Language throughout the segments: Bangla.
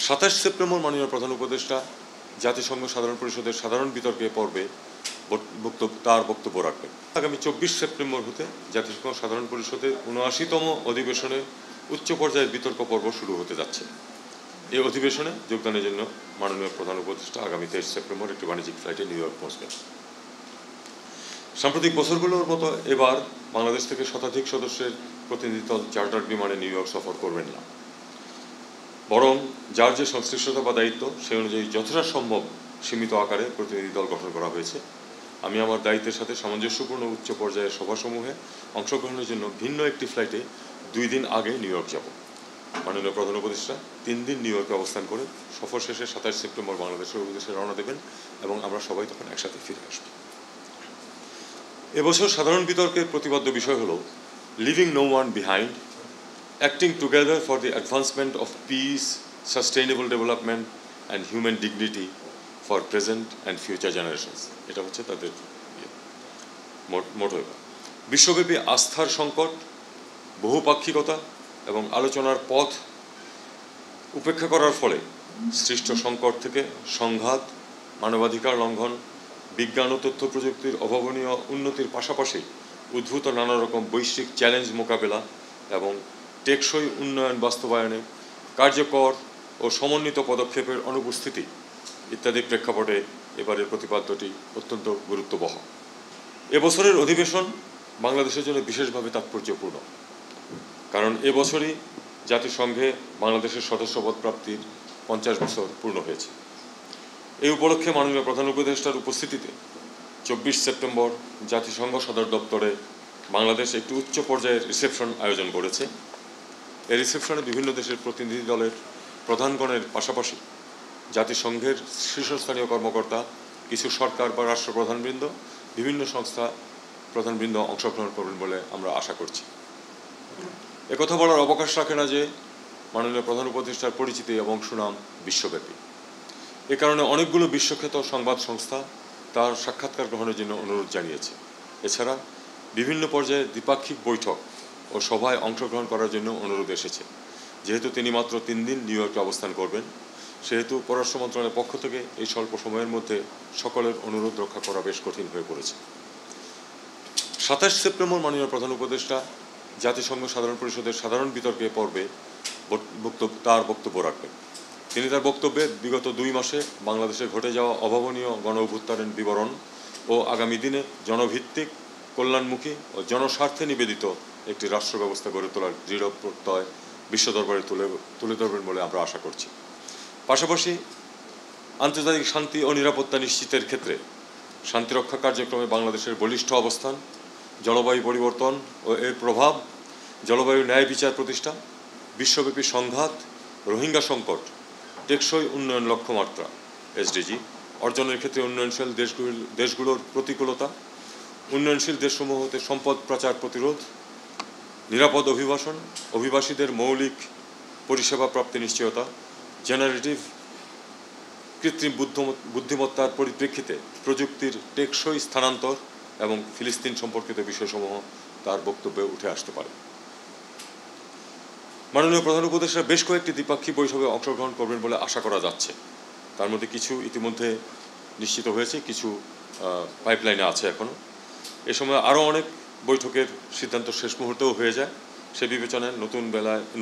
27 সেপ্টেম্বর মাননীয় প্রধান উপদেষ্টা জাতিসংঘ সাধারণ পরিষদের সাধারণ বিতর্কে পর্বে তার বক্তব্য রাখবেন। আগামী 24 সেপ্টেম্বর হতে জাতিসংঘ সাধারণ পরিষদের 79তম অধিবেশনে উচ্চ পর্যায়ের বিতর্ক পর্ব শুরু হতে যাচ্ছে। এই অধিবেশনে যোগদানের জন্য মাননীয় প্রধান উপদেষ্টা আগামী 23 সেপ্টেম্বর একটি বাণিজ্যিক ফ্লাইটে নিউ ইয়র্ক পৌঁছবেন। সাম্প্রতিক বছরগুলোর মতো এবার বাংলাদেশ থেকে শতাধিক সদস্যের প্রতিনিধি দল চার্টার্ড বিমানে নিউ ইয়র্ক সফর করবেন না, বরং যার যে সংশ্লিষ্টতা বা দায়িত্ব সেই অনুযায়ী যতটা সম্ভব সীমিত আকারে প্রতিনিধি দল গঠন করা হয়েছে। আমি আমার দায়িত্বের সাথে সামঞ্জস্যপূর্ণ উচ্চ পর্যায়ের সভাসমূহে অংশগ্রহণের জন্য ভিন্ন একটি ফ্লাইটে 2 দিন আগে নিউ ইয়র্ক যাব। মাননীয় প্রধান উপদেষ্টা 3 দিন নিউ ইয়র্কে অবস্থান করে সফর শেষে 27 সেপ্টেম্বর বাংলাদেশের উদ্দেশ্যে রওনা দেবেন এবং আমরা সবাই তখন একসাথে ফিরে আসব। এবছর সাধারণ বিতর্কের প্রতিপাদ্য বিষয় হল living no one behind, acting together for the advancement of peace, sustainable development and human dignity for present and future generations. এটা হচ্ছে তাদের মোটো। বিশ্বব্যাপী আস্থার সংকট, বহুপাক্ষিকতা এবং আলোচনার পথ উপেক্ষা করার ফলে সৃষ্ট সংকট থেকে সংঘাত, মানবাধিকার লঙ্ঘন, বিজ্ঞান ও তথ্য প্রযুক্তির অভাবনীয় উন্নতির পাশাপাশি উদ্ভূত নানা রকম বৈশ্বিক চ্যালেঞ্জ মোকাবেলা এবং টেকসই উন্নয়ন বাস্তবায়নে কার্যকর ও সমন্বিত পদক্ষেপের অনুপস্থিতি ইত্যাদি প্রেক্ষাপটে এবারের প্রতিপাদ্যটি অত্যন্ত গুরুত্ববহ। এবছরের অধিবেশন বাংলাদেশের জন্য বিশেষভাবে তাৎপর্যপূর্ণ, কারণ এবছরই জাতিসংঘে বাংলাদেশের সদস্যপদ প্রাপ্তির 50 বছর পূর্ণ হয়েছে। এই উপলক্ষে মাননীয় প্রধান উপদেষ্টার উপস্থিতিতে 24 সেপ্টেম্বর জাতিসংঘ সদর দপ্তরে বাংলাদেশ একটি উচ্চ পর্যায়ের রিসেপশন আয়োজন করেছে। এই রিসেপশনে বিভিন্ন দেশের প্রতিনিধি দলের প্রধানগণের পাশাপাশি জাতিসংঘের শীর্ষস্থানীয় কর্মকর্তা, কিছু সরকার বা রাষ্ট্রপ্রধানবৃন্দ, বিভিন্ন সংস্থা প্রধানবৃন্দ অংশগ্রহণ করবেন বলে আমরা আশা করছি। একথা বলার অবকাশ রাখে না যে মাননীয় প্রধান উপদেষ্টার পরিচিতি এবং সুনাম বিশ্বব্যাপী। এ কারণে অনেকগুলো বিশ্বখ্যাত সংবাদ সংস্থা তার সাক্ষাৎকার গ্রহণের জন্য অনুরোধ জানিয়েছে। এছাড়া বিভিন্ন পর্যায়ে দ্বিপাক্ষিক বৈঠক ও সভায় অংশগ্রহণ করার জন্য অনুরোধ এসেছে। যেহেতু তিনি মাত্র 3 দিন নিউ ইয়র্কে অবস্থান করবেন, সেহেতু পররাষ্ট্র মন্ত্রণালয়ের পক্ষ থেকে এই স্বল্প সময়ের মধ্যে সকলের অনুরোধ রক্ষা করা বেশ কঠিন হয়ে পড়েছে। 27 সেপ্টেম্বর মাননীয় প্রধান উপদেষ্টা জাতিসংঘ সাধারণ পরিষদের সাধারণ বিতর্কে পর্বে তার বক্তব্য রাখবেন। তিনি তার বক্তব্যে বিগত 2 মাসে বাংলাদেশে ঘটে যাওয়া অভাবনীয় গণ অভ্যুত্থানের বিবরণ ও আগামী দিনে জনভিত্তিক, কল্যাণমুখী ও জনস্বার্থে নিবেদিত একটি রাষ্ট্র ব্যবস্থা গড়ে তোলার দৃঢ় প্রত্যয় বিশ্ব দরবারে তুলে ধরবেন বলে আমরা আশা করছি। পাশাপাশি আন্তর্জাতিক শান্তি ও নিরাপত্তা নিশ্চিতের ক্ষেত্রে শান্তিরক্ষা কার্যক্রমে বাংলাদেশের বলিষ্ঠ অবস্থান, জলবায়ু পরিবর্তন ও এর প্রভাব, জলবায়ু ন্যায় বিচার প্রতিষ্ঠা, বিশ্বব্যাপী সংঘাত, রোহিঙ্গা সংকট, টেকসই উন্নয়ন লক্ষ্যমাত্রা এসডিজি অর্জনের ক্ষেত্রে উন্নয়নশীল দেশগুলোর প্রতিকূলতা, উন্নয়নশীল দেশসমূহ হতে সম্পদ পাচার প্রতিরোধ, নিরাপদ অভিবাসন, অভিবাসীদের মৌলিক পরিষেবা প্রাপ্তি নিশ্চয়তা, জেনারেটিভ কৃত্রিম বুদ্ধিমত্তার পরিপ্রেক্ষিতে প্রযুক্তির টেকসই স্থানান্তর এবং ফিলিস্তিন সম্পর্কিত বিষয়সমূহ তার বক্তব্যে উঠে আসতে পারে। মাননীয় প্রধান উপদেষ্টা বেশ কয়েকটি দ্বিপাক্ষিক বৈঠকে অংশগ্রহণ করবেন বলে আশা করা যাচ্ছে। তার মধ্যে কিছু ইতিমধ্যে নিশ্চিত হয়েছে, কিছু পাইপলাইনে আছে এখনও। এ সময় আরও অনেক বৈঠকের সিদ্ধান্ত শেষ মুহূর্তেও হয়ে যায়। সে বিবেচনায়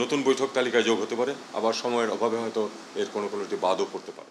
নতুন বৈঠক তালিকায় যোগ হতে পারে, আবার সময়ের অভাবে হয়তো এর কোনোটি বাদও পড়তে পারে।